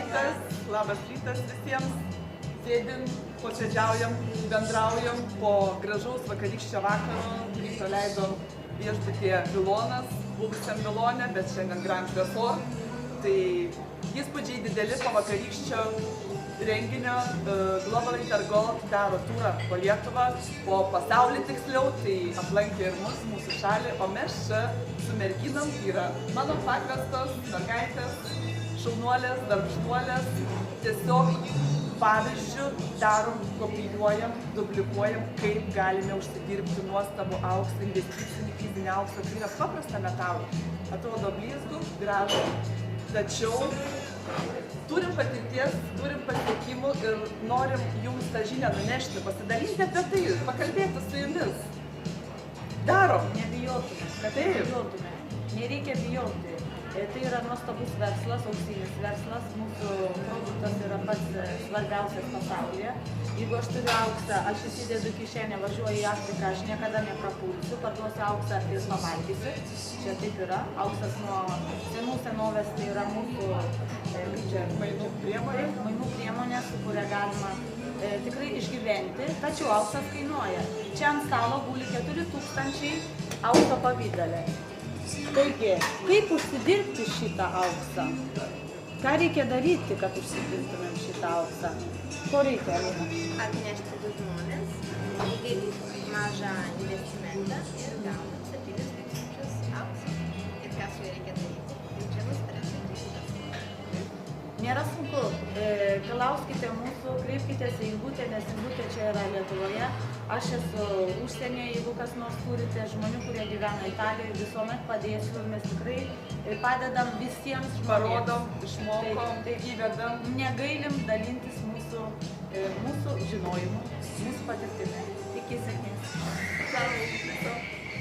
Labas rytas visiems. Sėdim, posėdžiaujam, bendraujam po gražaus vakarykščio vakaro, kurį praleidom viešbutyje Vilonas, buvusiam Vilone, bet šiandien Grand Resort. Tai įspūdžiai dideli po vakarykščio renginio. Global Intergold daro turą po Lietuvą, po pasaulį tiksliau, tai aplankė ir mūsų šalį, o mes čia su merginom, yra mano pakviestos mergaitės, šaunuolės, darbštuolės, tiesiog pavyzdžių darom, kopijuojam, duplikuojam, kaip galime užsidirbti nuostabų auksą, investicinį fizinį auksą. Tai yra paprastą metalą. Atrodo blizgų, gražų, tačiau turim patirties, turim pasiekimų ir norim jums tą žinią nunešti, pasidalinti apie tai, pakalbėti su jumis. Darom. Nebijotume, kad nebijotume. Nereikia bijoti. Tai yra nuostabus verslas, auksinis verslas. Mūsų produktas yra pats svarbiausias pasaulyje. Jeigu aš turiu auksą, aš įsidedu kišenę, važiuoju į Afriką, aš niekada neprapulsiu, parduosiu auksą ir pavalgysiu. Čia taip yra. Auksas nuo senų senovės tai yra mūsų mainų priemonė, su kuria galima tikrai išgyventi, tačiau auksas kainuoja. Čia ant stalo guli 4000 aukso pavydale. Taigi, kaip užsidirbti šitą auksą? Ką reikia daryti, kad užsidirbtumėm šitą auksą? Ko reikia, Alina? Atnešti du žmonės, įdėti mažą investimentą ir gaunam 7000 auksą. Ir ką su juo reikia daryti? Ir čia nuspręsti. Nėra sunku. Klauskite mūsų, kreipkitės į Ingutę, nes Ingutė čia yra Lietuvoje. Aš esu užsienyje, jeigu kas nors turite žmonių, kurie gyvena Italijoje, visuomet padėsiu. Mes tikrai padedam visiems žmonėms. Parodom, išmokom, įvedam. Negailim dalintis mūsų žinojimu, mūsų patirtimi.